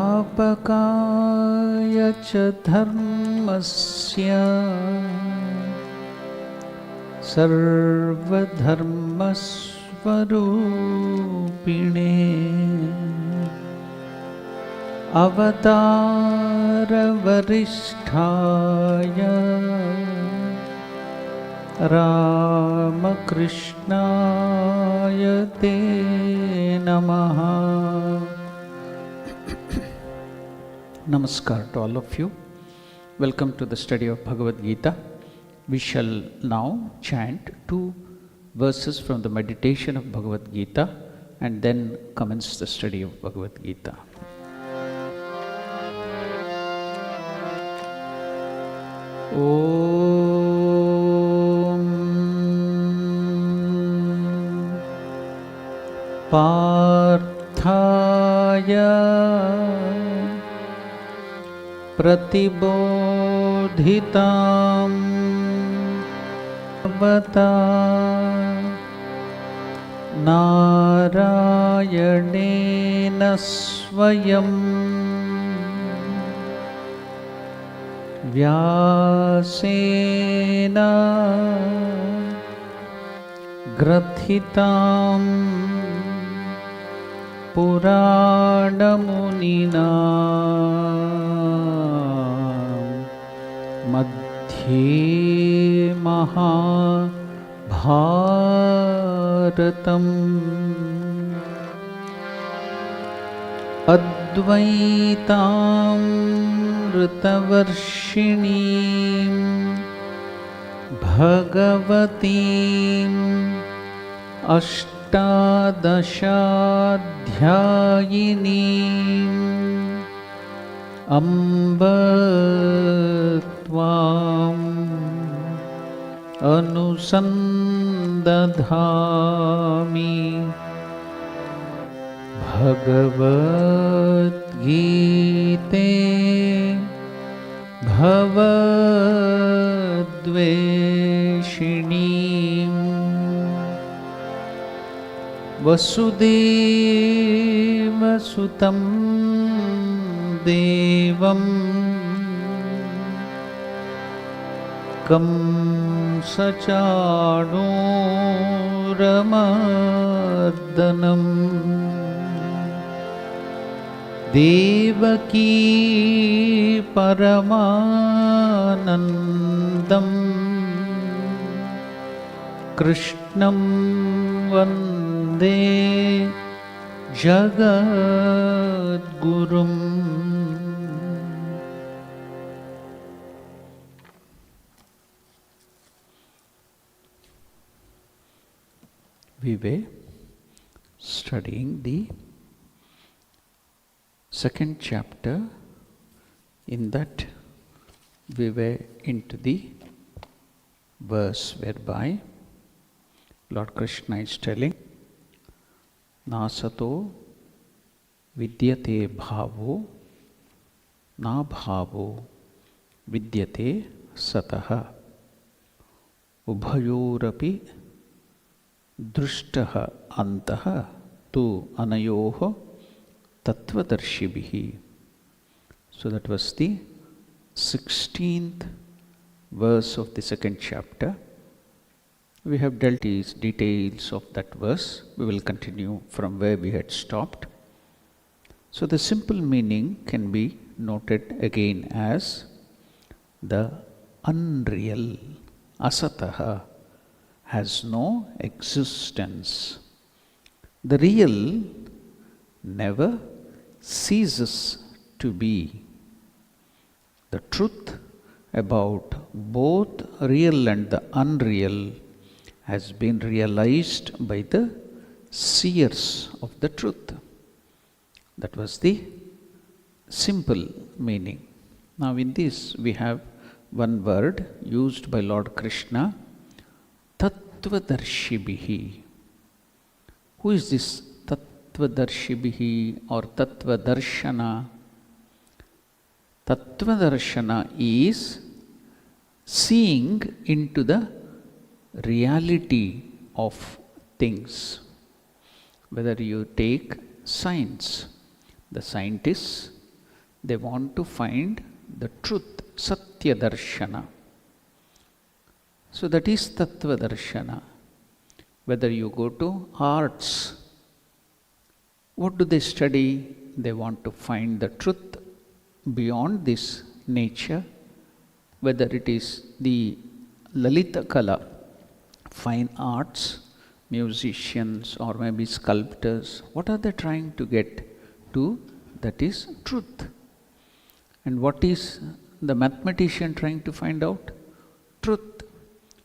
स्थापकाय च धर्मस्य सर्वधर्मस्वरूपिणे अवतारवरिष्ठाय रामकृष्णाय ते नमः. Namaskar to all of you. Welcome to the study of Bhagavad Gita. We shall now chant 2 verses from the meditation of Bhagavad Gita and then commence the study of Bhagavad Gita. Om Parthaya Pratibodhitam Avata Narayanena Swayam Vyasena Grathitam Puranamunina Madhye Mahabharatam Advaitam Ritavarshinim Bhagavatim Ashtadashadhyayinim Amba Tvam Anusandadhami Bhagavad Gita Bhavadveshinim Vasudeva Sutam Devam Kamsachanuramardanam Devaki Paramanandam Krishnam Vande Jagadgurum. We were studying the second chapter. In that we were into the verse whereby Lord Krishna is telling Nasato vidyate bhavo na bhavo vidyate sataha ubhayorapi Drishtaha antaha tu anayoho tattvadarshibhihi. So that was the 16th verse of the second chapter. We have dealt these details of that verse. We will continue from where we had stopped. So the simple meaning can be noted again as the unreal, asataha, has no existence. The real never ceases to be. The truth about both real and the unreal has been realized by the seers of the truth. That was the simple meaning. Now in this we have one word used by Lord Krishna, Tattvadarshibihi. Who is this Tattvadarshibihi or Tatvadarshana? Tattva darshana is seeing into the reality of things. Whether you take science, the scientists, they want to find the truth, Satya Darshana. So that is Tattva Darshana. Whether you go to arts, what do they study? They want to find the truth beyond this nature. Whether it is the Lalita Kala, fine arts, musicians or maybe sculptors, what are they trying to get to? That is truth. And what is the mathematician trying to find out? Truth.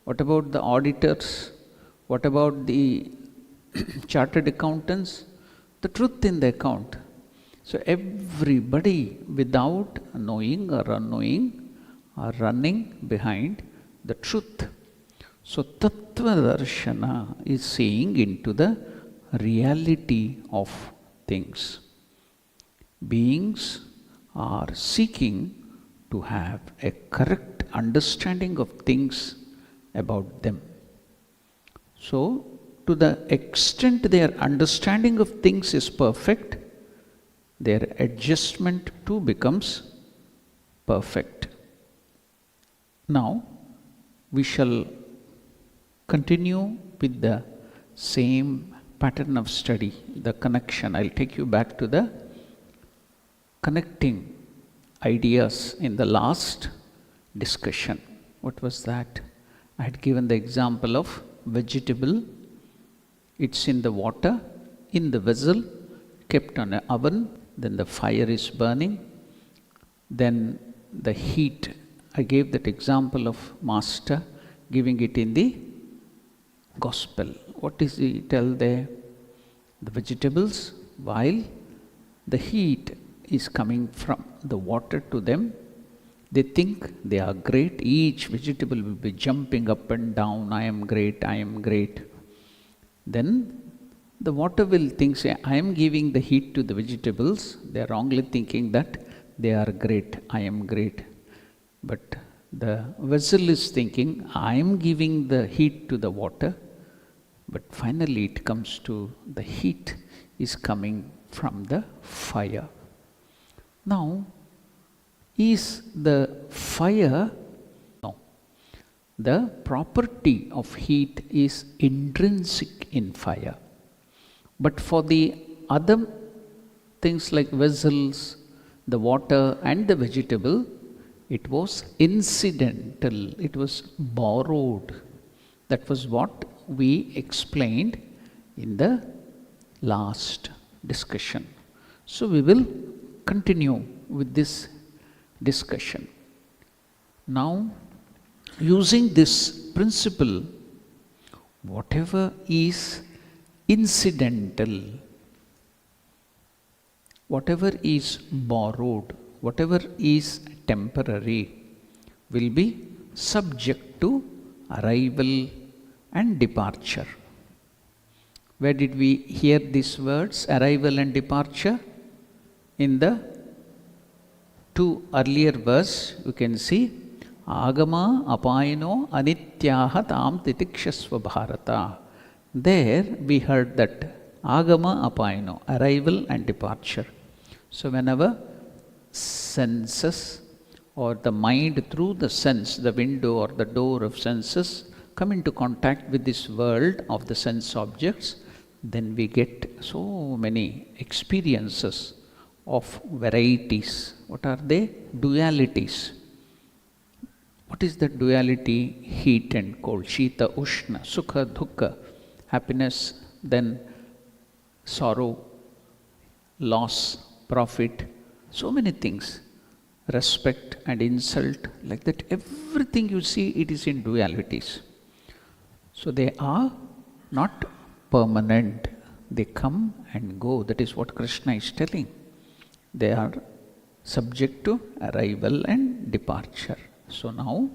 What about the auditors? What about the chartered accountants? The truth in the account. So everybody, without knowing or unknowing, are running behind the truth. So Tattva Darshana is seeing into the reality of things. Beings are seeking to have a correct understanding of things about them. So, to the extent their understanding of things is perfect, their adjustment too becomes perfect. Now, we shall continue with the same pattern of study, the connection. I'll take you back to the connecting ideas in the last discussion. What was that? I had given the example of vegetable. It's in the water, in the vessel, kept on an oven, then the fire is burning, then the heat. I gave that example of Master giving it in the Gospel. What does he tell there? The vegetables, while the heat is coming from the water to them, they think they are great. Each vegetable will be jumping up and down. I am great, I am great. Then the water will think, say, I am giving the heat to the vegetables. They are wrongly thinking that they are great, I am great. But the vessel is thinking, I am giving the heat to the water. But finally it comes to the heat is coming from the fire. Now, is the fire? No. The property of heat is intrinsic in fire. But for the other things like vessels, the water and the vegetable, it was incidental, it was borrowed. That was what we explained in the last discussion. So we will continue with this discussion. Now, using this principle, whatever is incidental, whatever is borrowed, whatever is temporary, will be subject to arrival and departure. Where did we hear these words, arrival and departure? In the two earlier verse, you can see, Agama apayino anityaha tam titikshasva bharata. There we heard that Agama apayino, arrival and departure. So whenever senses or the mind through the sense, the window or the door of senses, come into contact with this world of the sense objects, then we get so many experiences of varieties. What are they? Dualities. What is the duality? Heat and cold, Shita, Ushna, Sukha, Dukha, happiness, then sorrow, loss, profit, so many things, respect and insult, like that. Everything you see, it is in dualities. So they are not permanent, they come and go. That is what Krishna is telling. They are subject to arrival and departure. So now,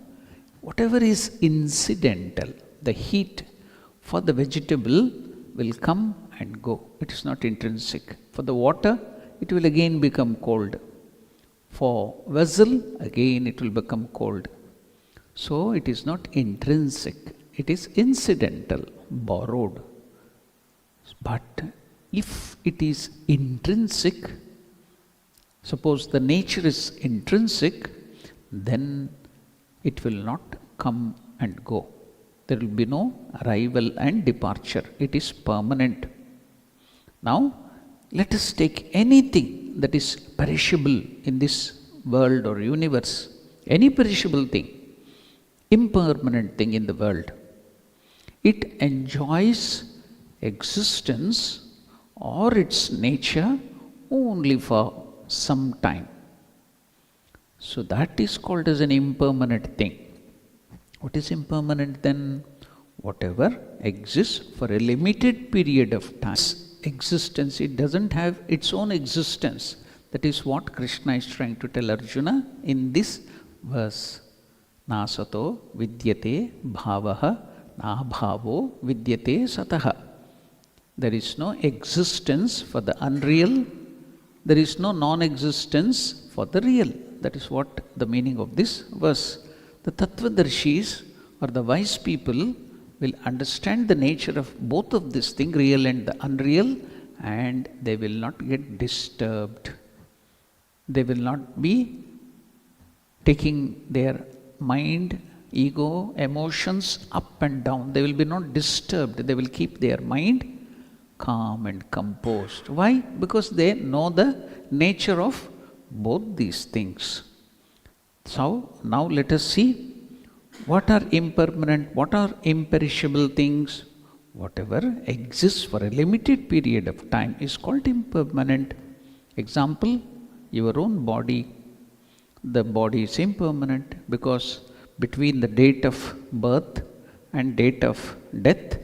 whatever is incidental, the heat for the vegetable will come and go. It is not intrinsic. For the water, it will again become cold. For vessel, again it will become cold. So it is not intrinsic, it is incidental, borrowed. But if it is intrinsic, suppose the nature is intrinsic, then it will not come and go. There will be no arrival and departure. It is permanent. Now, let us take anything that is perishable in this world or universe, any perishable thing, impermanent thing in the world. It enjoys existence or its nature only for some time. So that is called as an impermanent thing. What is impermanent then? Whatever exists for a limited period of time. Existence, it doesn't have its own existence. That is what Krishna is trying to tell Arjuna in this verse. Nasato vidyate bhavaha nabhavo vidyate sataha. There is no existence for the unreal. There is no non-existence for the real. That is what the meaning of this verse. The Tattvadarshis or the wise people will understand the nature of both of this thing, real and the unreal, and they will not get disturbed. They will not be taking their mind, ego, emotions up and down. They will be not disturbed. They will keep their mind calm and composed. Why? Because they know the nature of both these things. So now let us see what are impermanent, what are imperishable things. Whatever exists for a limited period of time is called impermanent. Example, your own body. The body is impermanent because between the date of birth and date of death,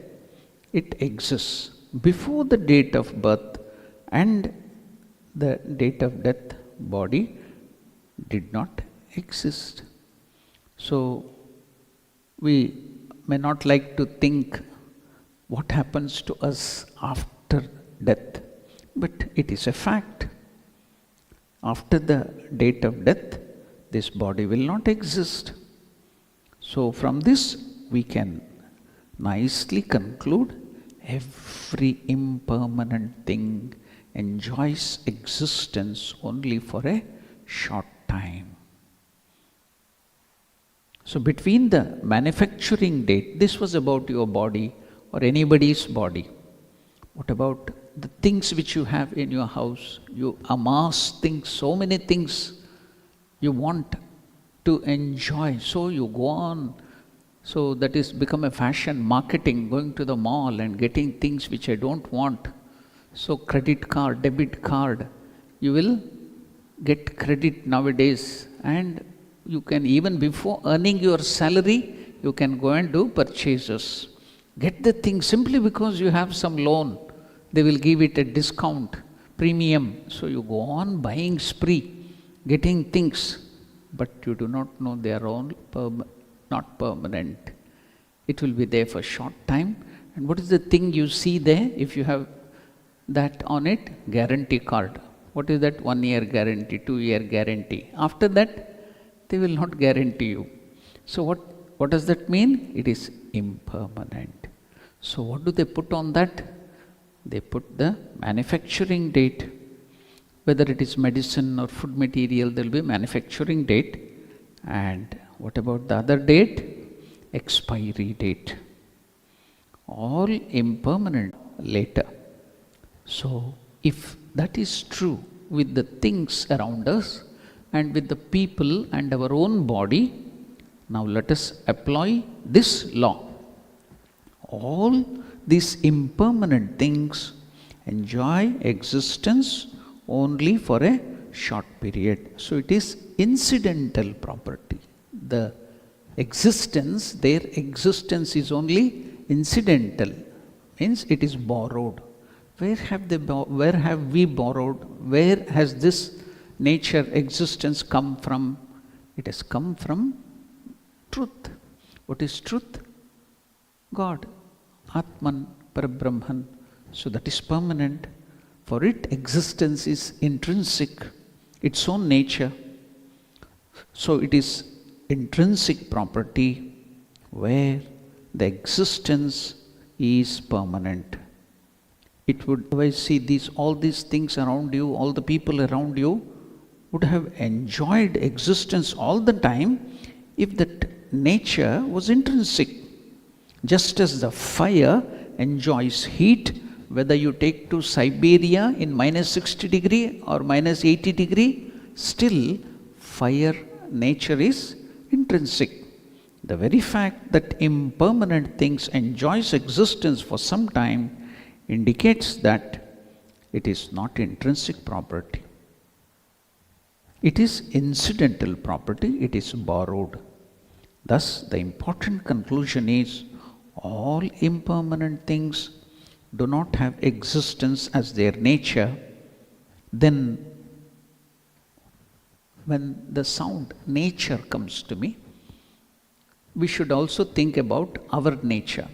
it exists. Before the date of birth and the date of death, body did not exist. So we may not like to think what happens to us after death, but it is a fact. After the date of death, this body will not exist. So from this we can nicely conclude every impermanent thing enjoys existence only for a short time. So between the manufacturing date, this was about your body or anybody's body. What about the things which you have in your house? You amass things, so many things you want to enjoy. So you go on. So that is become a fashion, marketing, going to the mall and getting things which I don't want. So credit card, debit card, you will get credit nowadays, and you can, even before earning your salary, you can go and do purchases. Get the thing simply because you have some loan. They will give it a discount, premium. So you go on buying spree, getting things, but you do not know they are all not permanent. It will be there for short time. And what is the thing you see there? If you have that on it, guarantee card. What is that? 1 year guarantee, 2 year guarantee. After that, they will not guarantee you. So what does that mean? It is impermanent. So what do they put on that? They put the manufacturing date. Whether it is medicine or food material, there will be manufacturing date. And what about the other date? Expiry date. All impermanent later. So if that is true with the things around us and with the people and our own body, now let us apply this law. All these impermanent things enjoy existence only for a short period. So it is incidental property. The existence, their existence is only incidental, means it is borrowed. Where have we borrowed? Where has this nature, existence come from? It has come from truth. What is truth? God, Atman, Parabrahman. So that is permanent. For it, existence is intrinsic, its own nature. So it is intrinsic property where the existence is permanent. It would otherwise see all these things around you, all the people around you would have enjoyed existence all the time if that nature was intrinsic. Just as the fire enjoys heat, whether you take to Siberia in minus 60 degree or minus 80 degree, still fire nature is intrinsic. The very fact that impermanent things enjoys existence for some time indicates that it is not intrinsic property. It is incidental property, it is borrowed. Thus, the important conclusion is all impermanent things do not have existence as their nature. Then, when the sound nature comes to me, we should also think about our nature.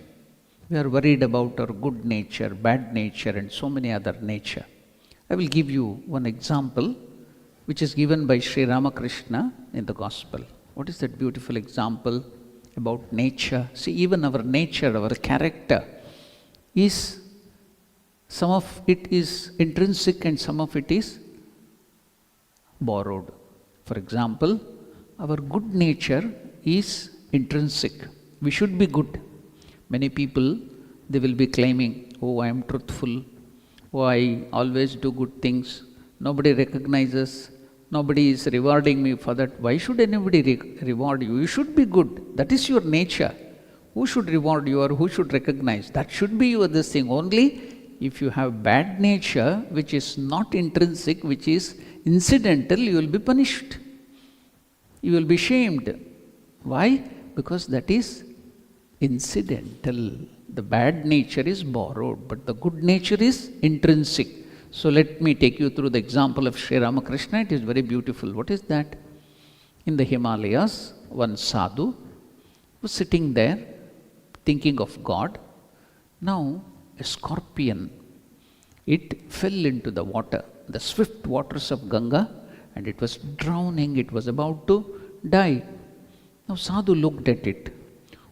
We are worried about our good nature, bad nature, and so many other nature. I will give you one example which is given by Sri Ramakrishna in the Gospel. What is that beautiful example about nature? See, even our nature, our character is, some of it is intrinsic and some of it is borrowed. For example, our good nature is intrinsic. We should be good. Many people, they will be claiming, oh, I am truthful, oh, I always do good things, nobody recognizes, nobody is rewarding me for that. Why should anybody reward you? You should be good. That is your nature. Who should reward you or who should recognize? That should be your this thing. Only if you have bad nature, which is not intrinsic, which is incidental, you will be punished. You will be shamed. Why? Because that is incidental. The bad nature is borrowed, but the good nature is intrinsic. So let me take you through the example of Sri Ramakrishna. It is very beautiful. What is that? In the Himalayas, one sadhu was sitting there thinking of God. Now a scorpion, it fell into the water, the swift waters of Ganga, and it was drowning. It was about to die. Now sadhu looked at it.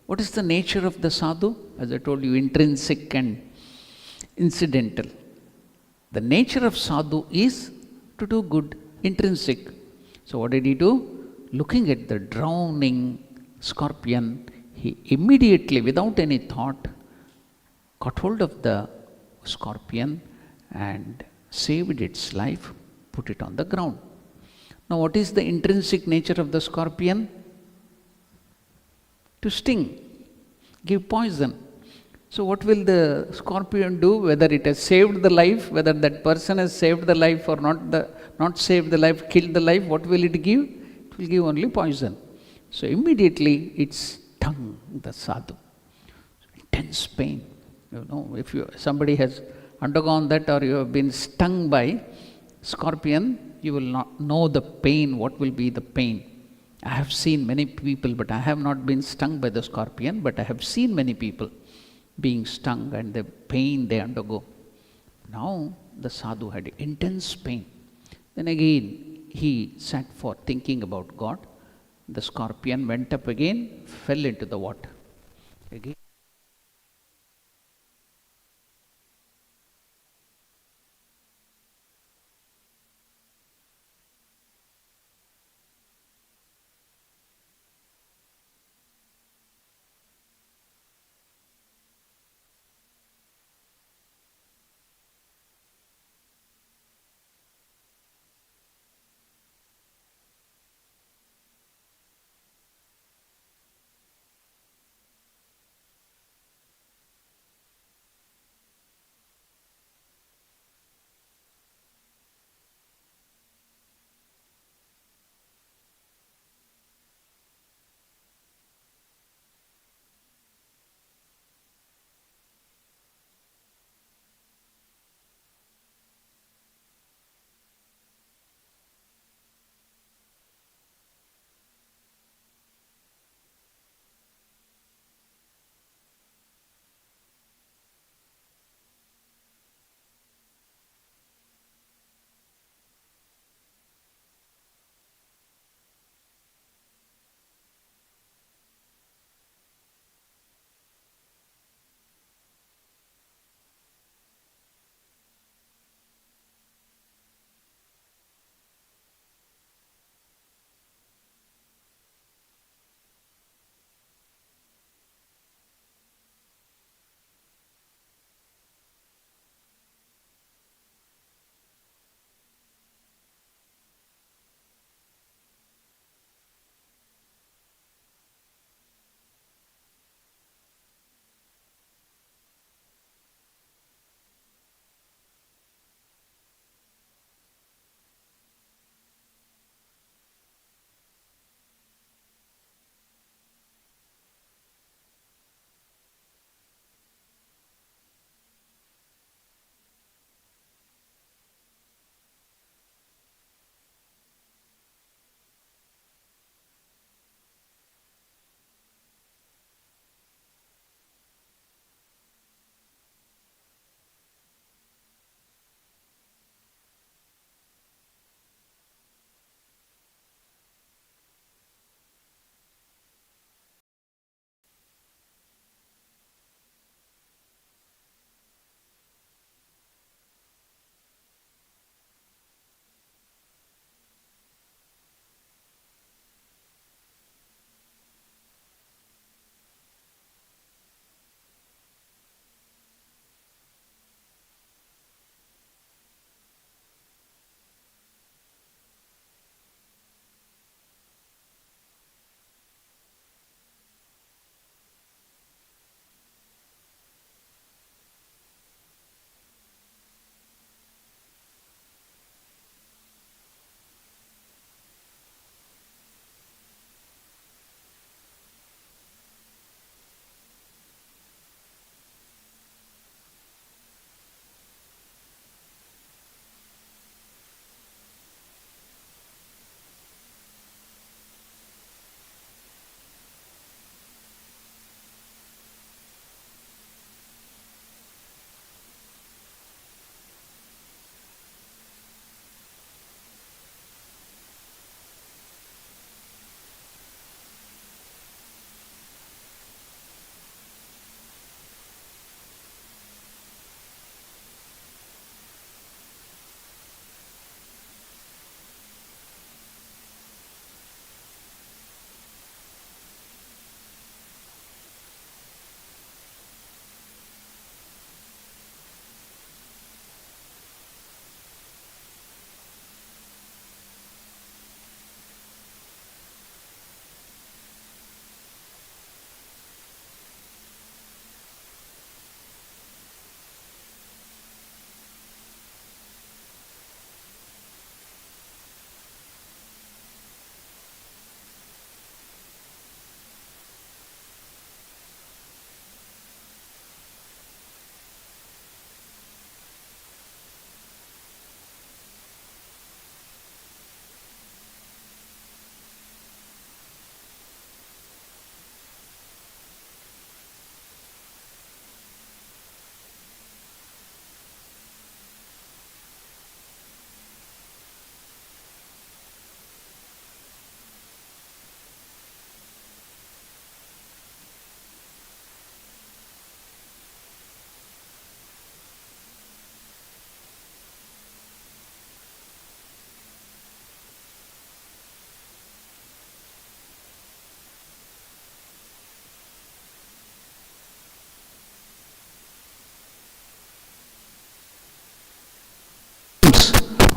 What is the nature of the sadhu? As I told you, intrinsic and incidental. The nature of sadhu is to do good, intrinsic. So what did he do? Looking at the drowning scorpion, he immediately, without any thought, caught hold of the scorpion and saved its life, put it on the ground. Now what is the intrinsic nature of the scorpion? To sting, give poison. So what will the scorpion do? Whether it has saved the life, whether that person has saved the life or not saved the life, killed the life, what will it give? It will give only poison. So immediately it stung the sadhu. Intense pain. You know, if somebody has undergone that or you have been stung by scorpion, you will not know the pain, what will be the pain. I have seen many people, but I have not been stung by the scorpion, but I have seen many people being stung and the pain they undergo. Now the sadhu had intense pain. Then again he sat for thinking about God. The scorpion went up again, fell into the water. Again.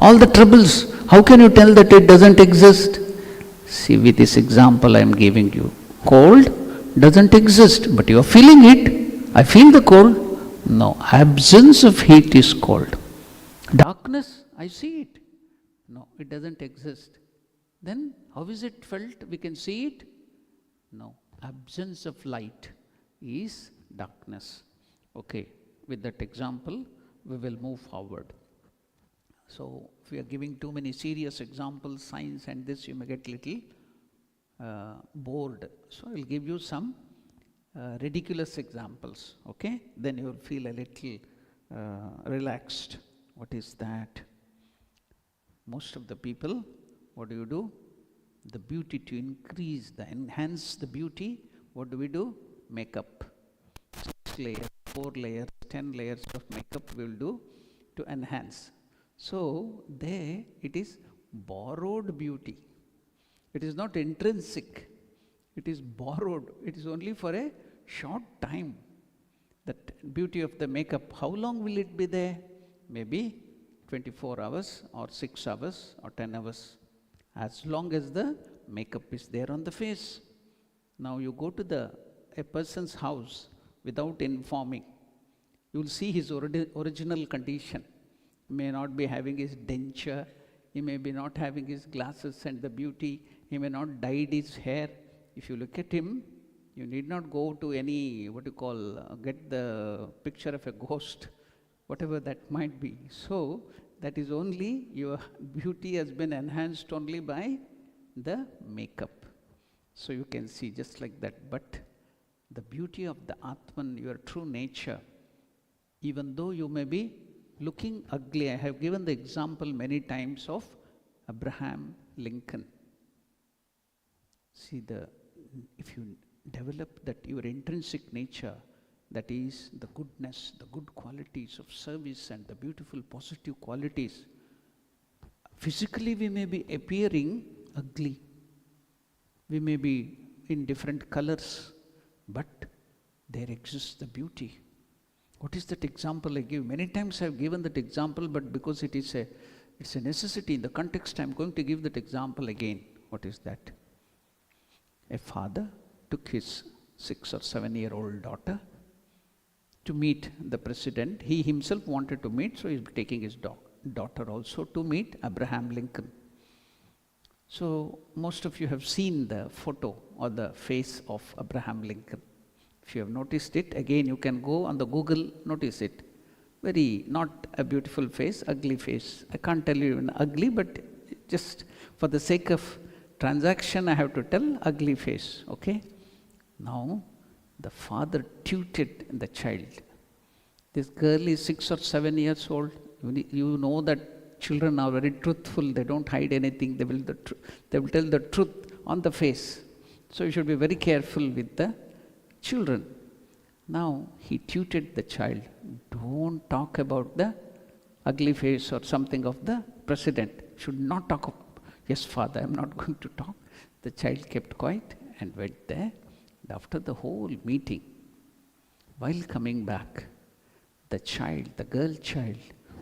All the troubles, how can you tell that it doesn't exist? See, with this example I am giving you. Cold doesn't exist, but you are feeling it. I feel the cold. No, absence of heat is cold. Darkness, I see it. No, it doesn't exist. Then how is it felt? We can see it? No, absence of light is darkness. Okay, with that example, we will move forward. So, if we are giving too many serious examples, science and this, you may get little bored. So, I will give you some ridiculous examples, okay? Then you will feel a little relaxed. What is that? Most of the people, what do? The beauty to increase, enhance the beauty, what do we do? Makeup. 6 layers, 4 layers, 10 layers of makeup we will do to enhance. So, there it is borrowed beauty. It is not intrinsic. It is borrowed. It is only for a short time. That beauty of the makeup, how long will it be there? Maybe 24 hours or 6 hours or 10 hours. As long as the makeup is there on the face. Now you go to a person's house without informing. You will see his original condition. He may not be having his denture. He may be not having his glasses and the beauty. He may not dyed his hair. If you look at him, you need not go to any, get the picture of a ghost, whatever that might be. So, that is only, your beauty has been enhanced only by the makeup. So, you can see just like that. But the beauty of the Atman, your true nature, even though you may be looking ugly, I have given the example many times of Abraham Lincoln. See, if you develop that your intrinsic nature, that is the goodness, the good qualities of service and the beautiful positive qualities, physically we may be appearing ugly. We may be in different colors, but there exists the beauty. What is that example I give? Many times I have given that example, but because it's a necessity in the context, I am going to give that example again. What is that? A father took his 6 or 7-year-old daughter to meet the president. He himself wanted to meet, so he is taking his daughter also to meet Abraham Lincoln. So, most of you have seen the photo or the face of Abraham Lincoln. If you have noticed it, again you can go on the Google, notice it. Very, not a beautiful face, ugly face. I can't tell you even ugly, but just for the sake of transaction, I have to tell ugly face, okay? Now, the father tutored the child. This girl is 6 or 7 years old. You know that children are very truthful. They don't hide anything. They will tell the truth on the face. So you should be very careful with the children. Now, he tutored the child. Don't talk about the ugly face or something of the president. Should not talk about. Yes, father, I am not going to talk. The child kept quiet and went there. And after the whole meeting, while coming back, the child, the girl child,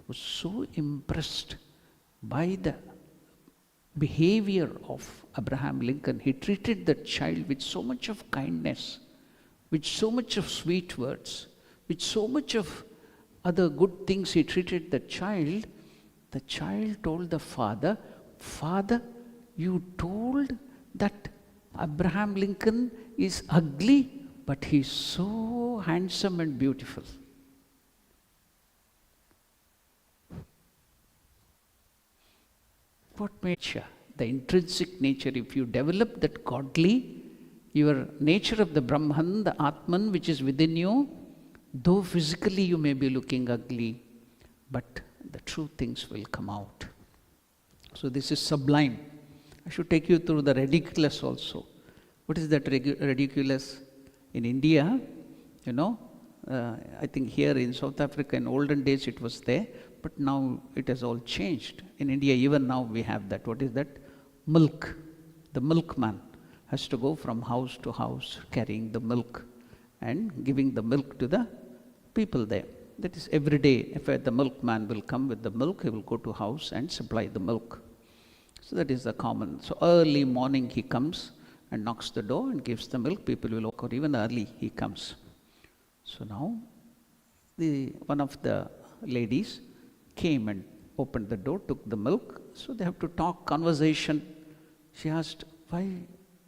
was so impressed by the behavior of Abraham Lincoln. He treated the child with so much of kindness, with so much of sweet words, with so much of other good things he treated the child. The child told the father, "Father, you told that Abraham Lincoln is ugly, but he is so handsome and beautiful." What nature? The intrinsic nature. If you develop that godly, your nature of the Brahman, the Atman which is within you, though physically you may be looking ugly, but the true things will come out. So this is sublime. I should take you through the ridiculous also. What is that ridiculous? In India, I think here in South Africa in olden days it was there, but now it has all changed. In India even now we have that. What is that? Milk. The milkman has to go from house to house carrying the milk and giving the milk to the people there. that is every day. If the milkman will come with the milk, he will go to house and supply the milk. So that is the common. So early morning he comes and knocks the door and gives the milk. People will walk, or even early he comes. So now one of the ladies came and opened the door, took the milk. So they have to talk, conversation. She asked, why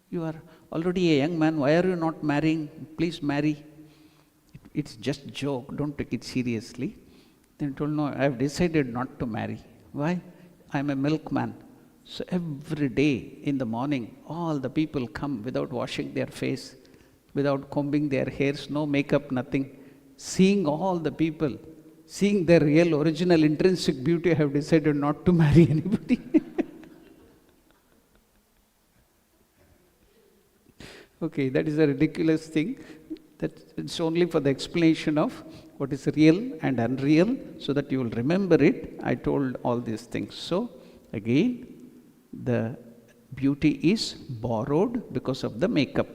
you are already a young man, why are you not marrying? Please marry. It's just joke, don't take it seriously. Then told, no, I have decided not to marry. Why? I am a milkman. So every day in the morning, all the people come without washing their face, without combing their hairs, no makeup, nothing. Seeing all the people, seeing their real, original, intrinsic beauty, I have decided not to marry anybody. Okay, that is a ridiculous thing. That it's only for the explanation of what is real and unreal, so that you will remember it. I told all these things. So again, the beauty is borrowed because of the makeup.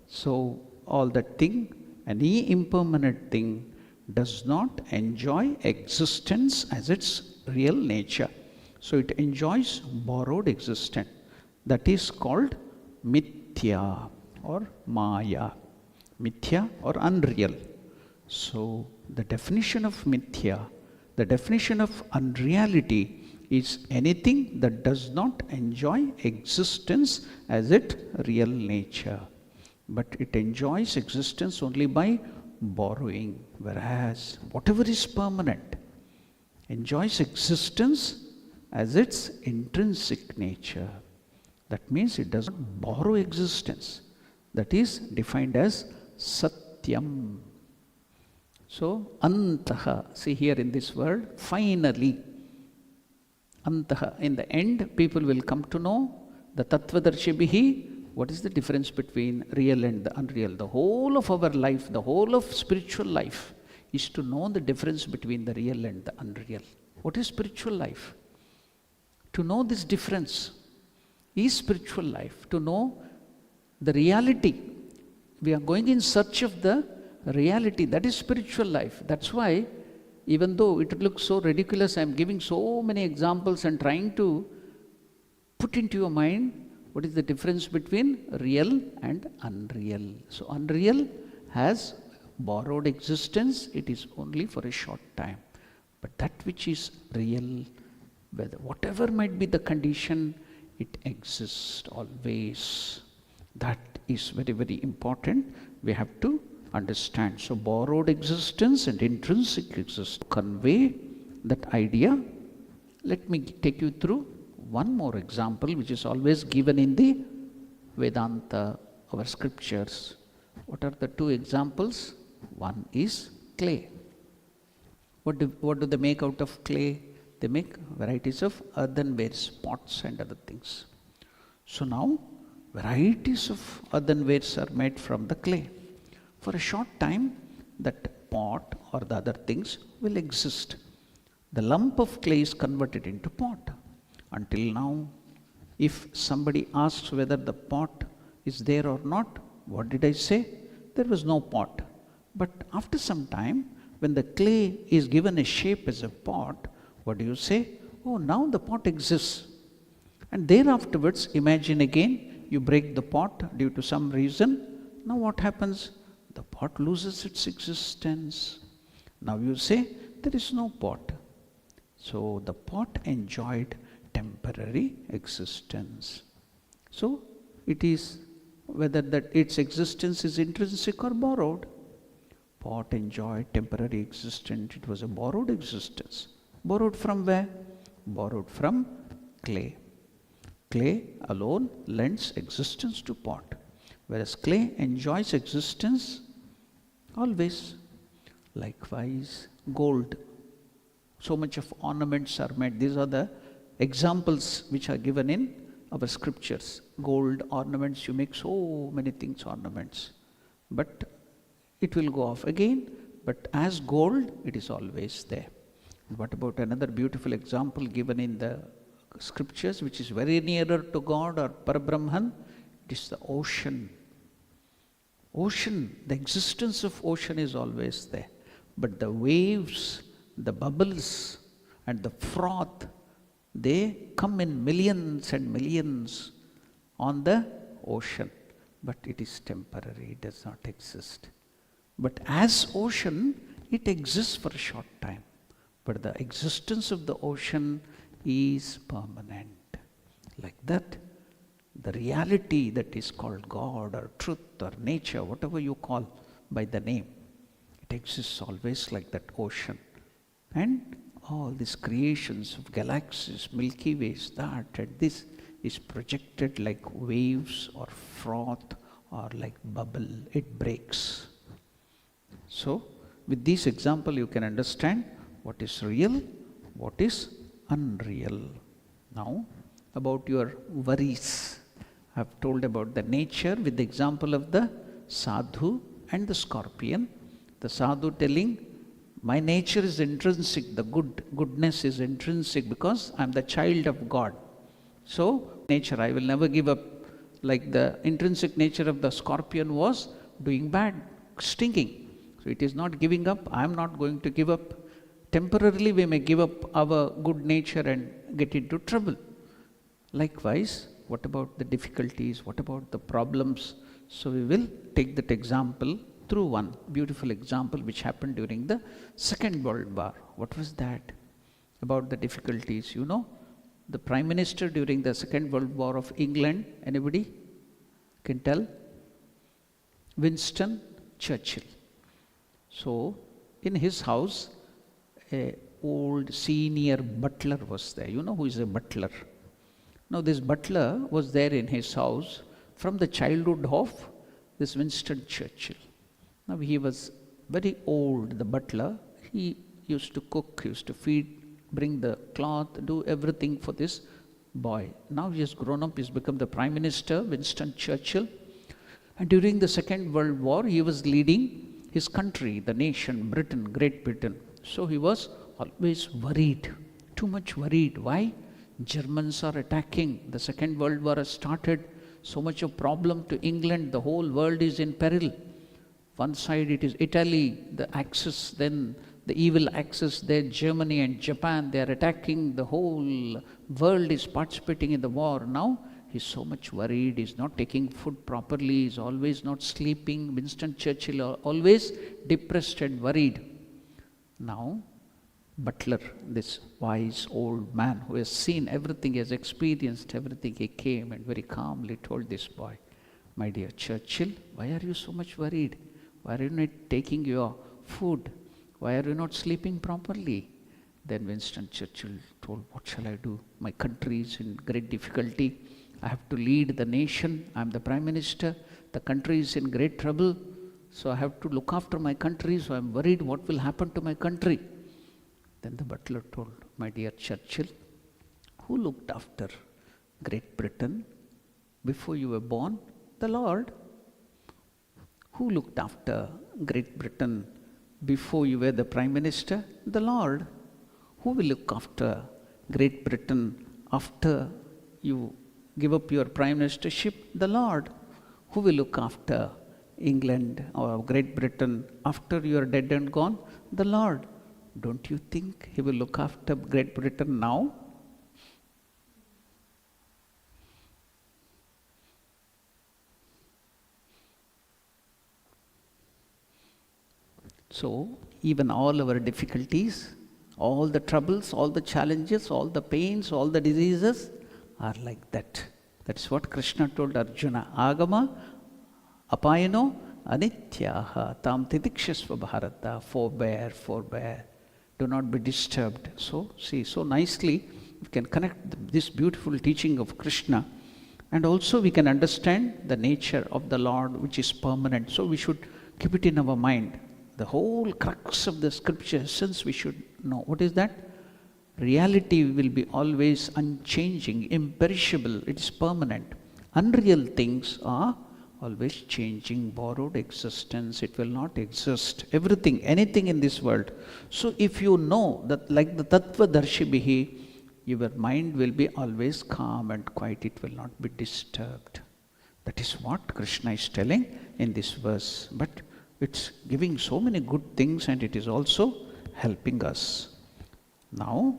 So all that thing, any impermanent thing, does not enjoy existence as its real nature. So it enjoys borrowed existence. That is called mithya or maya. Mithya or unreal. So the definition of mithya, the definition of unreality, is anything that does not enjoy existence as its real nature, but it enjoys existence only by borrowing, whereas whatever is permanent enjoys existence as its intrinsic nature. That means it does not borrow existence. That is defined as Satyam. So, Antaha, see here in this word, finally. Antaha, in the end, people will come to know the Tattvadarshibihi, what is the difference between real and the unreal. The whole of our life, the whole of spiritual life is to know the difference between the real and the unreal. What is spiritual life? To know this difference is spiritual life, to know the reality. We are going in search of the reality. That is spiritual life. That's why, even though it looks so ridiculous, I am giving so many examples and trying to put into your mind what is the difference between real and unreal. So unreal has borrowed existence. It is only for a short time. But that which is real, whatever might be the condition, it exists always. That is very, very important. We have to understand. So borrowed existence and intrinsic existence. To convey that idea, let me take you through one more example, which is always given in the Vedanta, our scriptures. What are the two examples? One is clay. What do they make out of clay? They make varieties of earthenware, pots and other things. So now, varieties of earthenwares are made from the clay. For a short time, that pot or the other things will exist. The lump of clay is converted into pot. Until now, if somebody asks whether the pot is there or not, what did I say? There was no pot. But after some time, when the clay is given a shape as a pot, what do you say? Oh, now the pot exists. And thereafterwards, imagine again, you break the pot due to some reason. Now what happens? The pot loses its existence. Now you say, there is no pot. So the pot enjoyed temporary existence. So it is whether that its existence is intrinsic or borrowed. Pot enjoyed temporary existence. It was a borrowed existence. Borrowed from where? Borrowed from clay. Clay alone lends existence to pot, whereas clay enjoys existence always. Likewise, gold. So much of ornaments are made. These are the examples which are given in our scriptures. Gold ornaments, you make so many things ornaments. But it will go off again. But as gold, it is always there. What about another beautiful example given in the scriptures, which is very nearer to God or Parabrahman? It is the ocean. Ocean, the existence of ocean is always there. But the waves, the bubbles, and the froth, they come in millions and millions on the ocean. But it is temporary, it does not exist. But as ocean, it exists for a short time. But the existence of the ocean is permanent. Like that, the reality that is called God or truth or nature, whatever you call by the name, it exists always like that ocean. And all these creations of galaxies, Milky Ways, that and this is projected like waves or froth or like bubble. It breaks. So, with this example, you can understand what is real, what is unreal. Now, about your worries. I have told about the nature with the example of the sadhu and the scorpion. The sadhu telling, my nature is intrinsic, the goodness is intrinsic because I am the child of God. So, nature, I will never give up. Like the intrinsic nature of the scorpion was doing bad, stinging. So, it is not giving up. I am not going to give up. Temporarily, we may give up our good nature and get into trouble. Likewise, what about the difficulties? What about the problems? So, we will take that example through one beautiful example which happened during the Second World War. What was that? About the difficulties, you know? The Prime Minister during the Second World War of England, anybody can tell? Winston Churchill. So, in his house, a old senior butler was there. You know who is a butler? Now, this butler was there in his house from the childhood of this Winston Churchill. Now, he was very old, the butler. He used to cook, he used to feed, bring the cloth, do everything for this boy. Now, he has grown up, he's become the Prime Minister, Winston Churchill. And during the Second World War, he was leading his country, the nation, Britain, Great Britain. So, he was always worried, too much worried. Why? Germans are attacking. The Second World War has started. So much of problem to England. The whole world is in peril. One side it is Italy, the Axis, then the evil Axis there, Germany and Japan. They are attacking. The whole world is participating in the war. Now he's so much worried. He's not taking food properly. He's always not sleeping. Winston Churchill always depressed and worried. Now, butler, this wise old man who has seen everything, has experienced everything, he came and very calmly told this boy, my dear Churchill, why are you so much worried? Why are you not taking your food? Why are you not sleeping properly? Then Winston Churchill told, what shall I do? My country is in great difficulty. I have to lead the nation. I am the Prime Minister. The country is in great trouble. So I have to look after my country. So I am worried what will happen to my country. Then the butler told, my dear Churchill, who looked after Great Britain before you were born? The Lord. Who looked after Great Britain before you were the Prime Minister? The Lord. Who will look after Great Britain after you give up your Prime Ministership? The Lord. Who will look after England or Great Britain after you are dead and gone? The Lord. Don't you think He will look after Great Britain now? So, even all our difficulties, all the troubles, all the challenges, all the pains, all the diseases are like that. That's what Krishna told Arjuna. Agama apayano anityaha tam tidikshasva bharata. Forbear, forbear. Do not be disturbed. So, see, so nicely we can connect this beautiful teaching of Krishna, and also we can understand the nature of the Lord, which is permanent. So we should keep it in our mind. The whole crux of the scripture essence we should know. What is that? Reality will be always unchanging, imperishable, it is permanent. Unreal things are always changing, borrowed existence, it will not exist. Everything, anything in this world. So if you know that, like the Tattva Darshibhihi, your mind will be always calm and quiet, it will not be disturbed. That is what Krishna is telling in this verse. But It's giving so many good things and it is also helping us. Now,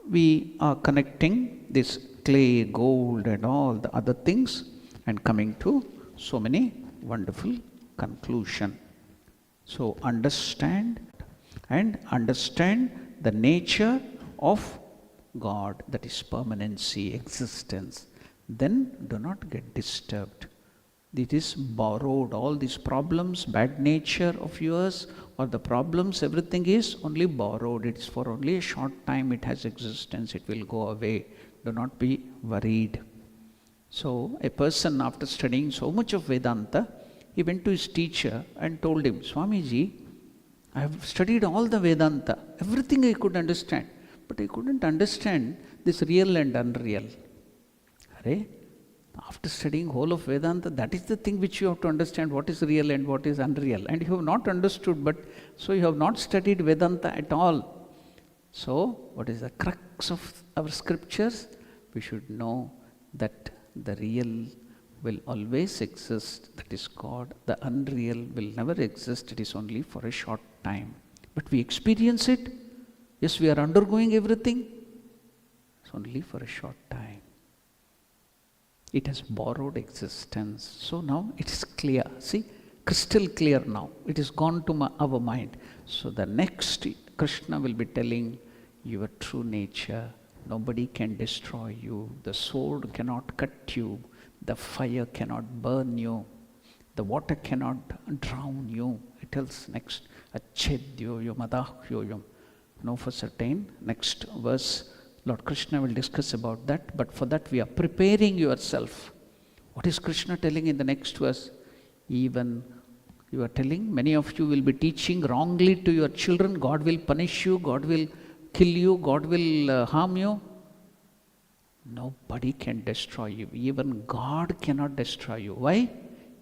we are connecting this clay, gold and all the other things and coming to so many wonderful conclusion. So understand the nature of God, that is permanency, existence. Then do not get disturbed. It is borrowed. All these problems, bad nature of yours, or the problems, everything is only borrowed. It is for only a short time, it has existence, it will go away. Do not be worried. So a person, after studying so much of Vedanta, he went to his teacher and told him, Swamiji, I have studied all the Vedanta, everything I could understand, but I couldn't understand this real and unreal. Hare? After studying whole of Vedanta, that is the thing which you have to understand, what is real and what is unreal. And you have not understood, but so you have not studied Vedanta at all. So, what is the crux of our scriptures? We should know that the real will always exist, that is God. The unreal will never exist, it is only for a short time. But we experience it. Yes, we are undergoing everything. It's only for a short time. It has borrowed existence. So now it is clear. See, crystal clear now. It has gone to our mind. So the next Krishna will be telling your true nature. Nobody can destroy you. The sword cannot cut you. The fire cannot burn you. The water cannot drown you. It tells next, Achedyo yomadahyoyam. Know for certain. Next verse, Lord Krishna will discuss about that, but for that we are preparing yourself. What is Krishna telling in the next verse? Even you are telling, many of you will be teaching wrongly to your children, God will punish you, God will kill you, God will harm you. Nobody can destroy you. Even God cannot destroy you. Why?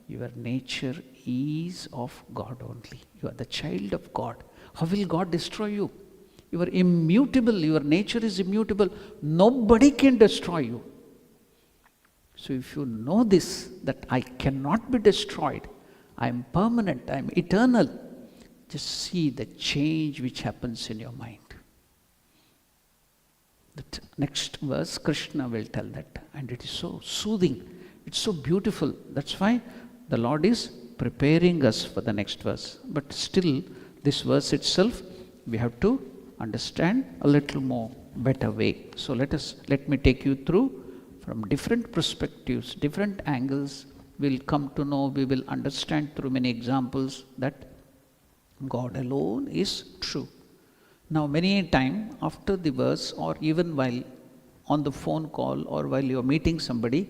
Your nature is of God only. You are the child of God. How will God destroy you? You are immutable. Your nature is immutable. Nobody can destroy you. So if you know this, that I cannot be destroyed, I am permanent, I am eternal, just see the change which happens in your mind. The next verse, Krishna will tell that. And it is so soothing. It's so beautiful. That's why the Lord is preparing us for the next verse. But still, this verse itself, we have to understand a little more better way. So let me take you through from different perspectives, different angles. We'll come to know, we will understand through many examples that God alone is true. Now many a time after the verse, or even while on the phone call or while you're meeting somebody,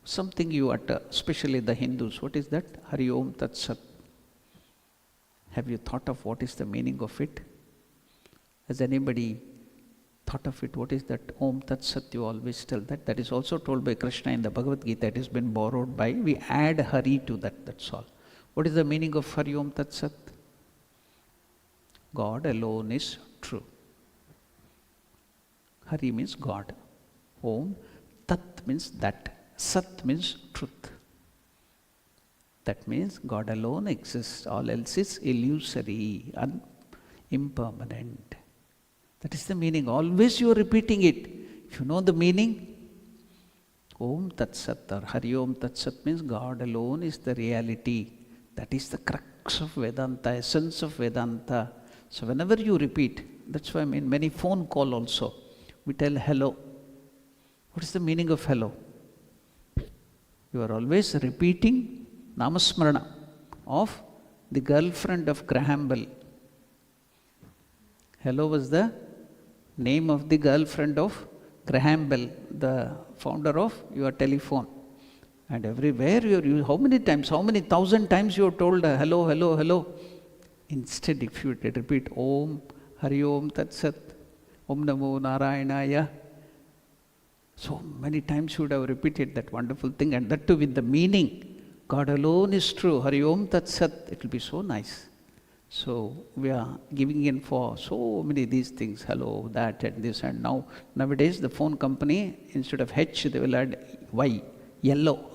something you utter, especially the Hindus, what is that? Hari Om Tat Sat. Have you thought of what is the meaning of it? Has anybody thought of it? What is that Om Tat Sat? You always tell that. That is also told by Krishna in the Bhagavad Gita. It has been borrowed by, we add Hari to that, that's all. What is the meaning of Hari Om Tat Sat? God alone is true. Hari means God. Om, Tat means that. Sat means truth. That means God alone exists. All else is illusory, impermanent. That is the meaning. Always you are repeating it. If you know the meaning, Om Tat Sat or Hari Om Tat Sat means God alone is the reality. That is the crux of Vedanta, essence of Vedanta. So whenever you repeat, that's why in many phone call also, we tell hello. What is the meaning of hello? You are always repeating Namasmarana of the girlfriend of Graham Bell. Hello was the name of the girlfriend of Graham Bell, the founder of your telephone. And everywhere you how many times, how many thousand times you have told hello, hello, hello. Instead, if you repeat Om, Hari Om Tat Sat, Om Namo Narayanaya, so many times you would have repeated that wonderful thing, and that too with the meaning. God alone is true. Hari Om Tat Sat. It will be so nice. So we are giving in for so many these things. Hello, that and this and now. Nowadays the phone company, instead of H, they will add Y, yellow.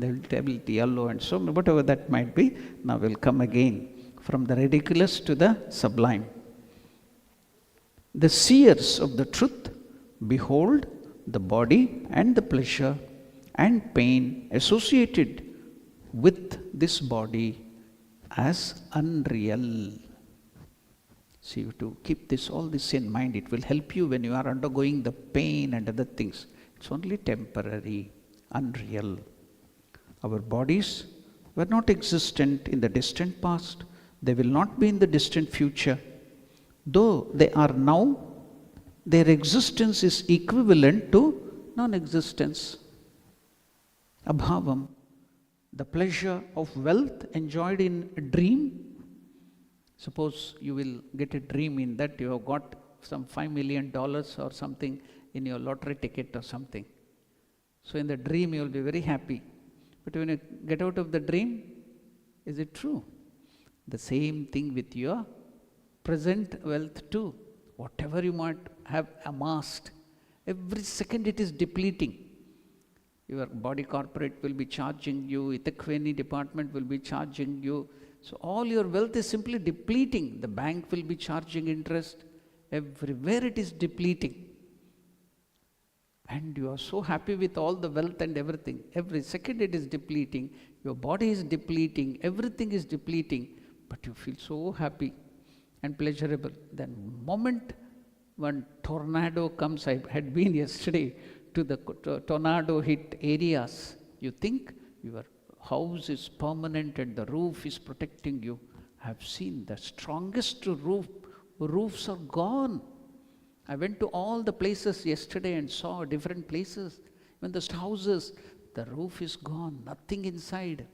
They will tell it yellow and so whatever that might be. Now we'll come again from the ridiculous to the sublime. The seers of the truth behold the body and the pleasure and pain associated with this body as unreal. So you have to keep all this in mind. It will help you when you are undergoing the pain and other things. It's only temporary, unreal. Our bodies were not existent in the distant past. They will not be in the distant future. Though they are now, their existence is equivalent to non-existence. Abhavam, the pleasure of wealth enjoyed in a dream. Suppose you will get a dream in that you have got some $5 million or something in your lottery ticket or something. So in the dream you will be very happy. But when you get out of the dream, is it true? The same thing with your present wealth too. Whatever you might have amassed, every second it is depleting. Your body corporate will be charging you, Ithakveni department will be charging you. So all your wealth is simply depleting. The bank will be charging interest. Everywhere it is depleting. And you are so happy with all the wealth and everything. Every second it is depleting. Your body is depleting. Everything is depleting. But you feel so happy and pleasurable. Then moment one tornado comes, I had been yesterday to the tornado hit areas. You think your house is permanent and the roof is protecting you. I have seen the strongest roofs are gone. I went to all the places yesterday and saw different places. Even the houses, the roof is gone, nothing inside.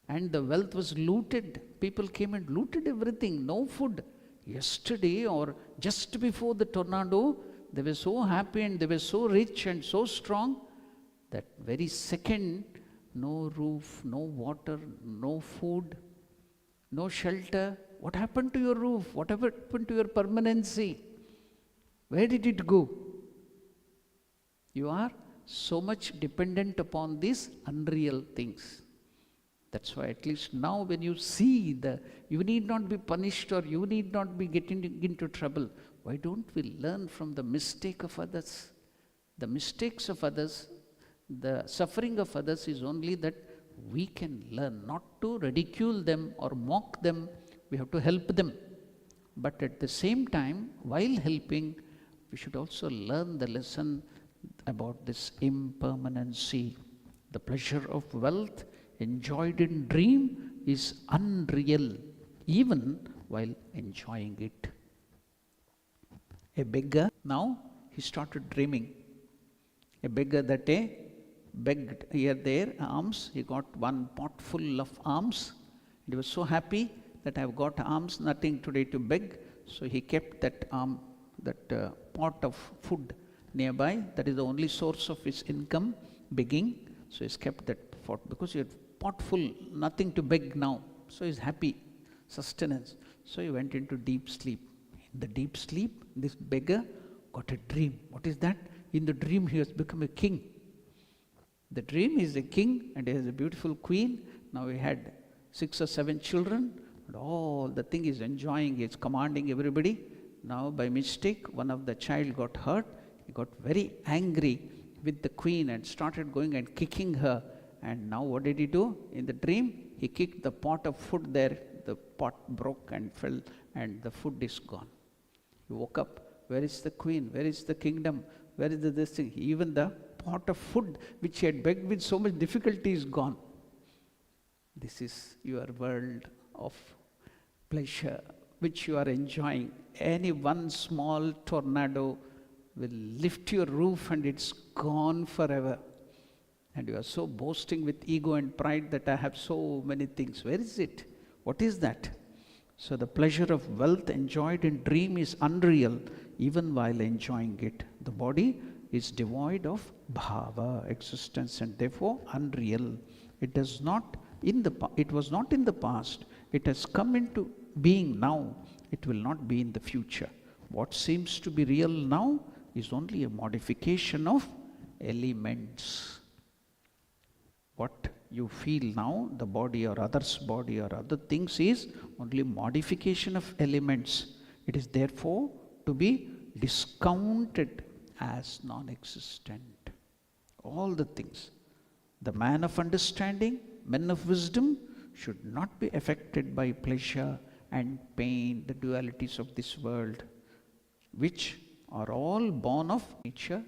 And the wealth was looted. People came and looted everything, no food. Yesterday or just before the tornado, they were so happy and they were so rich and so strong that very second, no roof, no water, no food, no shelter. What happened to your roof? What happened to your permanency? Where did it go? You are so much dependent upon these unreal things. That's why at least now when you see you need not be punished or you need not be getting into trouble. Why don't we learn from the mistake of others? The mistakes of others, the suffering of others is only that we can learn, not to ridicule them or mock them. We have to help them. But at the same time, while helping, we should also learn the lesson about this impermanency. The pleasure of wealth enjoyed in dream is unreal, even while enjoying it. A beggar, now he started dreaming. A beggar that day begged here, there, alms. He got one pot full of alms. He was so happy that I have got alms, nothing today to beg. So he kept that pot of food nearby. That is the only source of his income, begging. So he's kept that pot because he had pot full, nothing to beg now. So he's happy, sustenance. So he went into deep sleep. In the deep sleep, this beggar got a dream. What is that? In the dream, he has become a king. The dream is a king and he has a beautiful queen. Now he had 6 or 7 children and all the thing is enjoying, he is commanding everybody. Now by mistake, one of the child got hurt. He got very angry with the queen and started going and kicking her. And now what did he do? In the dream, he kicked the pot of food there. The pot broke and fell and the food is gone. He woke up. Where is the queen? Where is the kingdom? Where is this thing? Even the pot of food which he had begged with so much difficulty is gone. This is your world of pleasure which you are enjoying. Any one small tornado will lift your roof and it's gone forever. And you are so boasting with ego and pride that I have so many things. Where is it? What is that? So the pleasure of wealth enjoyed in dream is unreal even while enjoying it. The body is devoid of bhava, existence, and therefore unreal. It was not in the past. It has come into being now. It will not be in the future. What seems to be real now is only a modification of elements. What you feel now, the body or others' body or other things, is only modification of elements. It is therefore to be discounted as non-existent. All the things. The man of understanding, men of wisdom, should not be affected by pleasure and pain, the dualities of this world, which are all born of nature,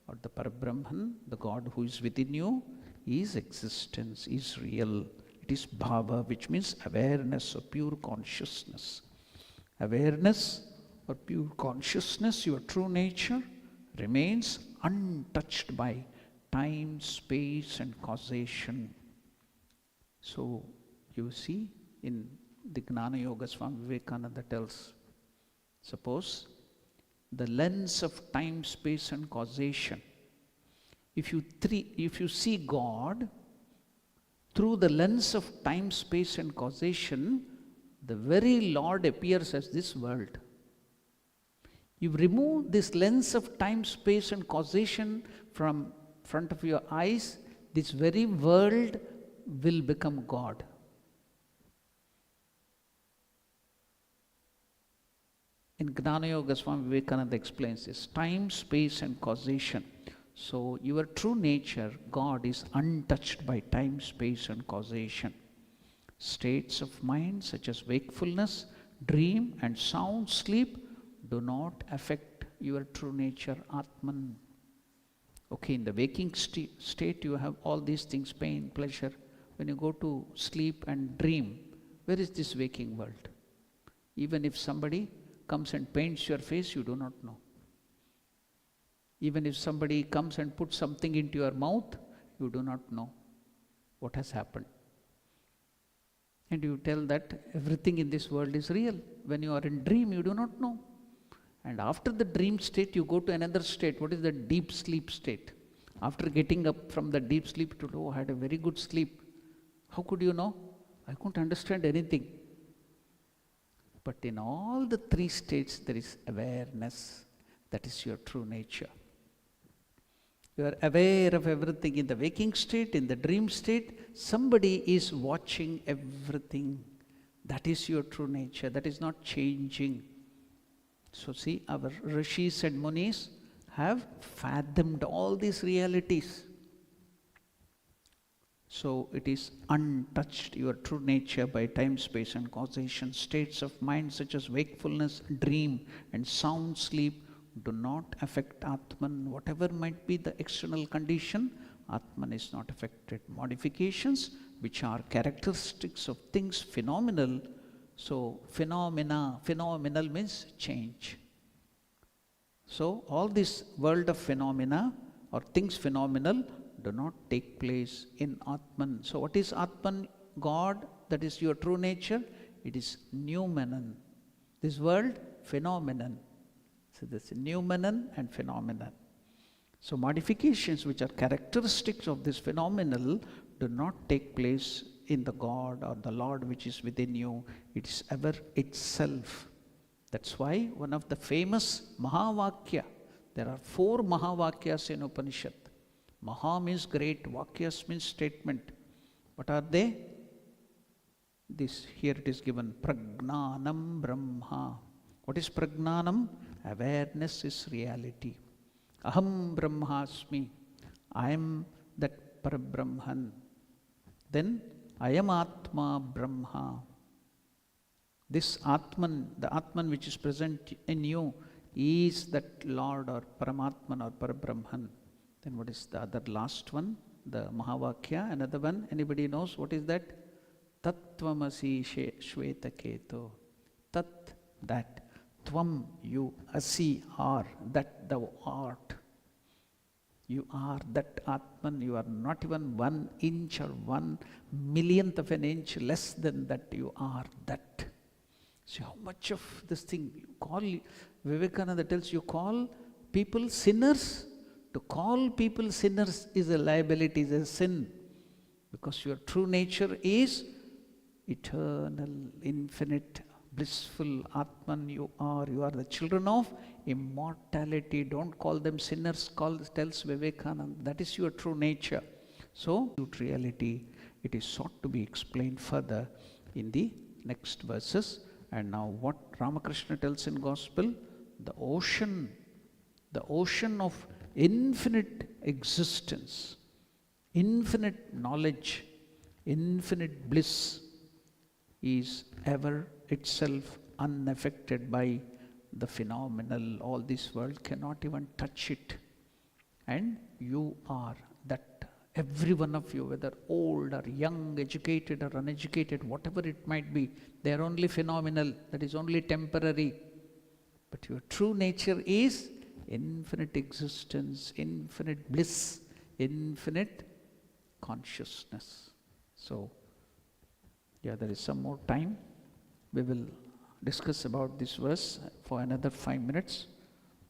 or the Parabrahman, the God who is within you, is existence, is real. It is bhava, which means awareness or pure consciousness. Awareness or pure consciousness, your true nature, remains untouched by time, space and causation. So you see, in the Gnana Yoga, Swami Vivekananda tells, suppose the lens of time, space and causation, if you see God through the lens of time, space and causation, the very Lord appears as this world. You remove this lens of time, space and causation from front of your eyes, this very world will become God. In Gnana Yoga, Swami Vivekananda explains this: time, space and causation. So your true nature, God, is untouched by time, space and causation. States of mind such as wakefulness, dream and sound sleep do not affect your true nature, Atman. Okay, in the waking state you have all these things, pain, pleasure. When you go to sleep and dream, where is this waking world? Even if somebody comes and paints your face, you do not know. Even if somebody comes and puts something into your mouth, you do not know what has happened. And you tell that everything in this world is real. When you are in dream, you do not know. And after the dream state, you go to another state. What is the deep sleep state? After getting up from the deep sleep, you know, I had a very good sleep. How could you know? I couldn't understand anything. But in all the three states, there is awareness. That is your true nature. You are aware of everything in the waking state, in the dream state. Somebody is watching everything. That is your true nature. That is not changing. So see, our rishis and munis have fathomed all these realities. So it is untouched, your true nature, by time, space and causation. States of mind such as wakefulness, dream and sound sleep do not affect Atman. Whatever might be the external condition, Atman is not affected. Modifications, which are characteristics of things phenomenal. So phenomenal means change. So all this world of phenomena or things phenomenal do not take place in Atman. So what is Atman? God, that is your true nature. It is noumenon. This world, phenomenon. So this is noumenon and phenomenon. So modifications which are characteristics of this phenomenal do not take place in the God or the Lord which is within you. It is ever itself. That's why one of the famous Mahavakya, there are 4 Mahavakyas in Upanishad. Maha means great, Vakyas means statement. What are they? This, here it is given, Pragnanam Brahma. What is Pragnanam? Awareness is reality. Aham Brahmasmi. I am that Parabrahman. Then I am Atma Brahma. This Atman, the Atman which is present in you, is that Lord or Paramatman or Parabrahman. Then what is the other last one? The Mahavakya, another one. Anybody knows what is that? Tattvamasi Shvetaketo. Tat, that. Tvam, you. Asi, are, that thou art. You are that Atman. You are not even 1 inch or 1 millionth of an inch less than that. You are that. See how much of this thing you call. Vivekananda tells you call people sinners. To call people sinners is a liability, is a sin. Because your true nature is eternal, infinite, blissful Atman. You are the children of immortality. Don't call them sinners, tells Vivekananda. That is your true nature. So, reality, it is sought to be explained further in the next verses. And now what Ramakrishna tells in Gospel, the ocean of infinite existence, infinite knowledge, infinite bliss is ever itself unaffected by the phenomenal. All this world cannot even touch it. And you are that, every one of you, whether old or young, educated or uneducated, whatever it might be, they are only phenomenal, that is only temporary. But your true nature is infinite existence, infinite bliss, infinite consciousness. So, yeah, there is some more time. We will discuss about this verse for another 5 minutes,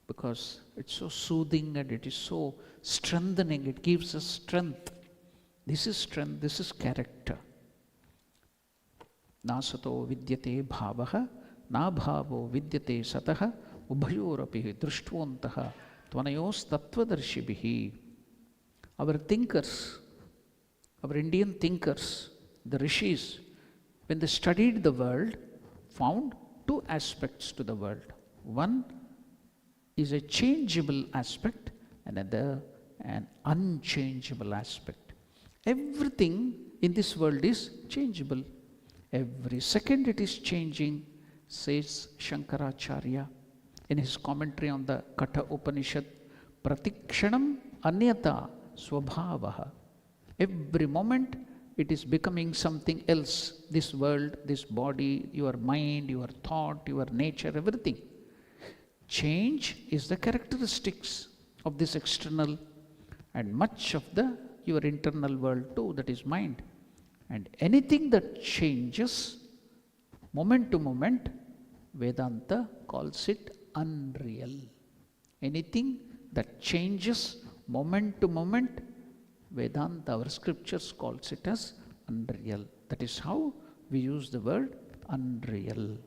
because it's so soothing and it is so strengthening. It gives us strength. This is strength, this is character. Nasato vidyate bhavaha, na bhavo vidyate sataha, ubhayorapi drishtvantaha, tvanayos tattvadarshibhihi. Our thinkers, our Indian thinkers, the rishis, when they studied the world, found two aspects to the world. One is a changeable aspect, and another an unchangeable aspect. Everything in this world is changeable. Every second it is changing, says Shankaracharya in his commentary on the Katha Upanishad. Pratikshanam anyata swabhavaha. Every moment it is becoming something else. This world, this body, your mind, your thought, your nature, everything. Change is the characteristics of this external and much of your internal world too, that is mind. And anything that changes moment to moment, Vedanta calls it unreal. Anything that changes moment to moment, Vedanta, our scriptures calls it as unreal. That is how we use the word unreal.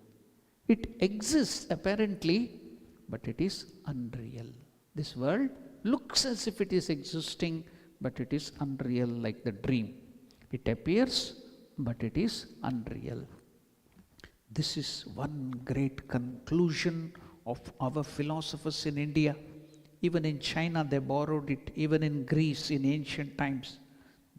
It exists apparently, but it is unreal. This world looks as if it is existing, but it is unreal, like the dream. It appears, but it is unreal. This is one great conclusion of our philosophers in India. Even in China they borrowed it, even in Greece in ancient times.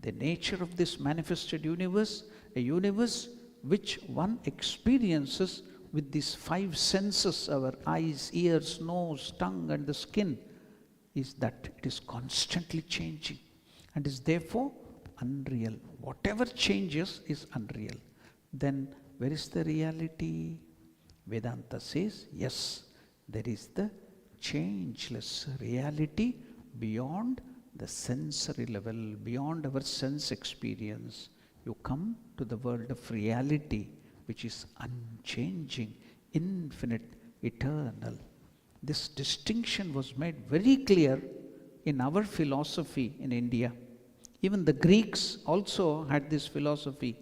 The nature of this manifested universe, a universe which one experiences with these 5 senses, our eyes, ears, nose, tongue and the skin, is that it is constantly changing and is therefore unreal. Whatever changes is unreal. Then where is the reality? Vedanta says, yes, there is the changeless reality beyond the sensory level, beyond our sense experience. You come to the world of reality, which is unchanging, infinite, eternal. This distinction was made very clear in our philosophy in India. Even the Greeks also had this philosophy.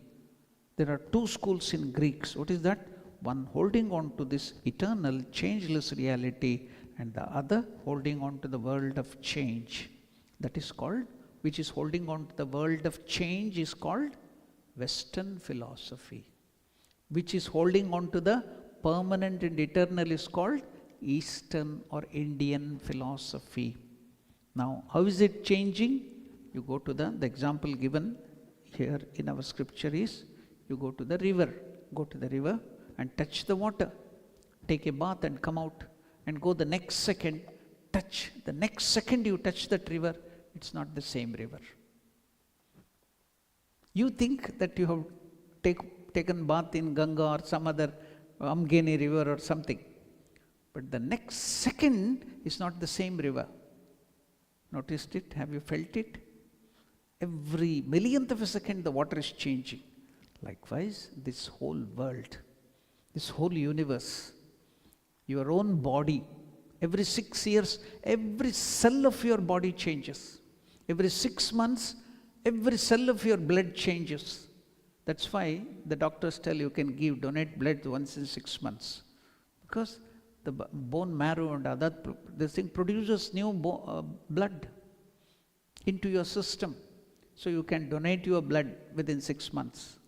There are 2 schools in Greeks. What is that? One holding on to this eternal, changeless reality, and the other holding on to the world of change. That is called, which is holding on to the world of change, is called Western philosophy. Which is holding on to the permanent and eternal is called Eastern or Indian philosophy. Now, how is it changing? You go to the example given here in our scripture is, you go to the river. Go to the river and touch the water. Take a bath and come out. And go the next second, touch. The next second you touch that river, it's not the same river. You think that you have taken bath in Ganga or some other Amgeni river or something. But the next second is not the same river. Noticed it? Have you felt it? Every millionth of a second the water is changing. Likewise, this whole world, this whole universe, your own body, every 6 years, every cell of your body changes. Every 6 months, every cell of your blood changes. That's why the doctors tell you can donate blood once in 6 months. Because the bone marrow and other, this thing produces new blood into your system. So you can donate your blood within 6 months.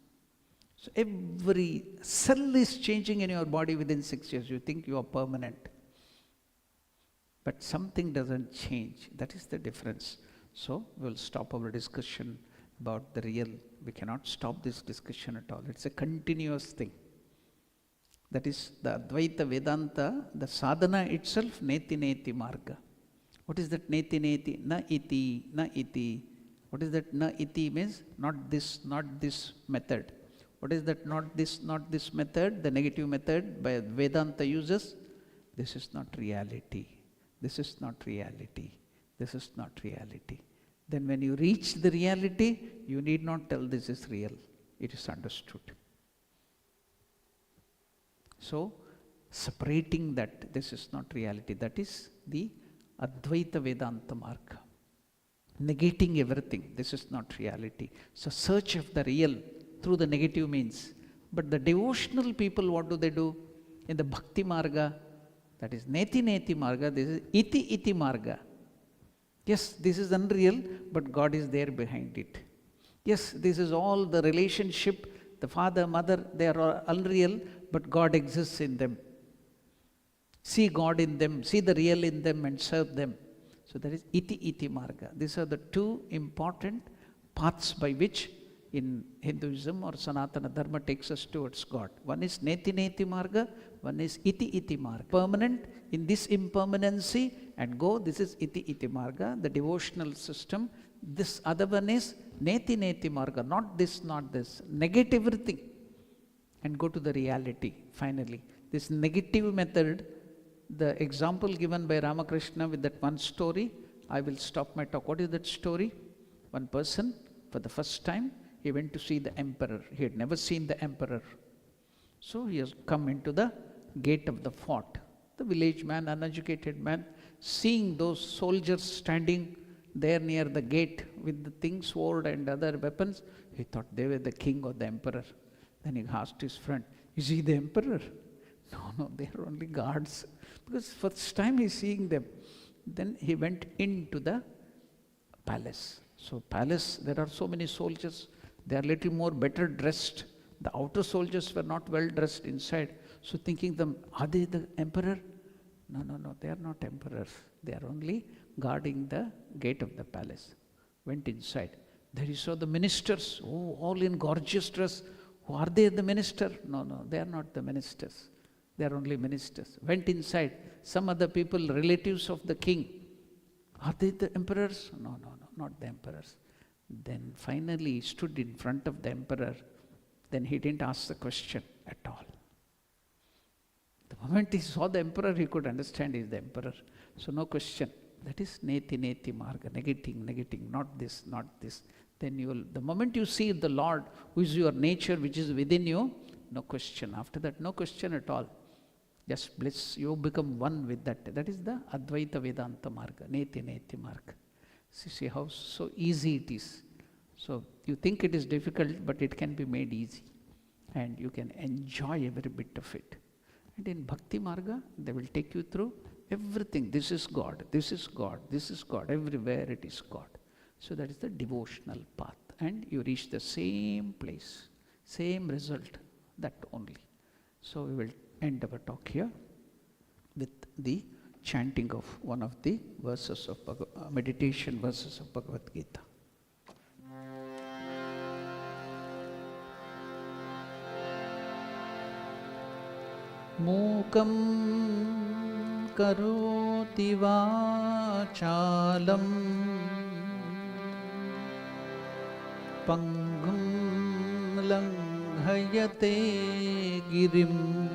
So every cell is changing in your body within 6 years. You think you are permanent. But something doesn't change. That is the difference. So we'll stop our discussion about the real. We cannot stop this discussion at all. It's a continuous thing. That is the Advaita Vedanta, the sadhana itself, neti neti marga. What is that neti neti? Na iti, na iti. What is that na iti means? Not this method. What is that not this method? The negative method by Vedanta uses. This is not reality. This is not reality. This is not reality. Then when you reach the reality, you need not tell this is real. It is understood. So, separating that this is not reality, that is the Advaita Vedanta Marga. Negating everything, this is not reality. So, search of the real through the negative means. But the devotional people, what do? In the Bhakti Marga, that is Neti Neti Marga, this is Iti Iti Marga. Yes, this is unreal, but God is there behind it. Yes, this is all the relationship, the father, mother, they are unreal, but God exists in them. See God in them, see the real in them and serve them. So that is Iti Iti Marga. These are the two important paths by which in Hinduism or Sanatana Dharma takes us towards God. One is Neti Neti Marga, one is Iti Iti Marga. Permanent in this impermanency and go, this is Iti Iti Marga, the devotional system. This other one is Neti Neti Marga, not this, not this. Negate everything and go to the reality finally. This negative method, the example given by Ramakrishna with that one story, I will stop my talk. What is that story? One person, for the first time, he went to see the emperor. He had never seen the emperor. So he has come into the gate of the fort. The village man, uneducated man, seeing those soldiers standing there near the gate with the things, sword and other weapons, he thought they were the king or the emperor. Then he asked his friend, is he the emperor? No, they are only guards. Because first time he is seeing them. Then he went into the palace. So palace, there are so many soldiers. They are little more better dressed. The outer soldiers were not well dressed inside. So thinking them, are they the emperor? No, they are not emperors. They are only guarding the gate of the palace. Went inside. There he saw the ministers, all in gorgeous dress. Are they the minister? No, they are not the ministers. They are only ministers. Went inside. Some other people, relatives of the king. Are they the emperors? No, not the emperors. Then finally he stood in front of the emperor. Then he didn't ask the question at all. The moment he saw the emperor, he could understand he is the emperor. So no question. That is Neti Neti Marga, negating, not this. Then the moment you see the Lord, who is your nature, which is within you, no question. After that, no question at all. Just bliss, you become one with that. That is the Advaita Vedanta Marga, Neti Neti Marga. See how so easy it is. So you think it is difficult, but it can be made easy. And you can enjoy every bit of it. And in Bhakti Marga, they will take you through everything. This is God, this is God, this is God. Everywhere it is God. So that is the devotional path. And you reach the same place, same result, that only. So we will end our talk here with the chanting of one of the verses of meditation verses of Bhagavad Gita. Mukam karoti vachalam pangum langhayate girim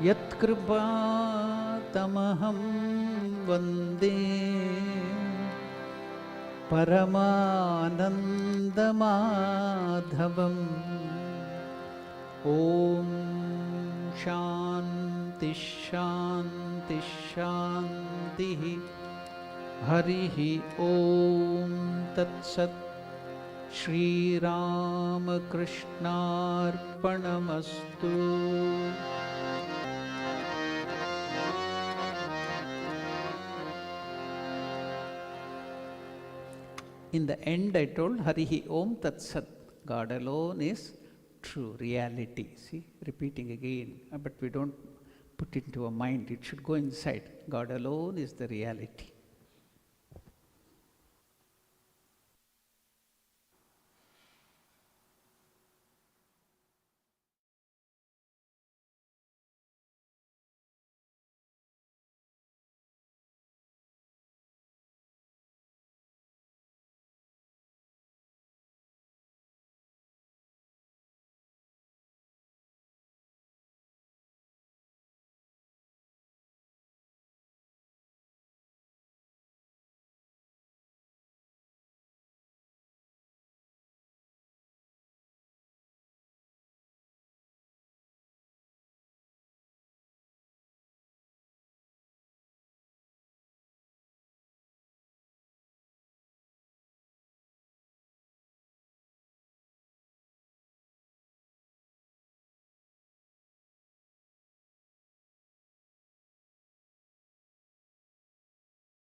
yat kripatamaham vande paramanandamadhavam. Om Shanti Shanti Shanti Harihi Om Tat Sat Shri Ramakrishnaarpanamastu. in the end I told Harihi Om Tat Sat. God alone is true reality. See, repeating again, but we don't put it into our mind. It should go inside. God alone is the reality.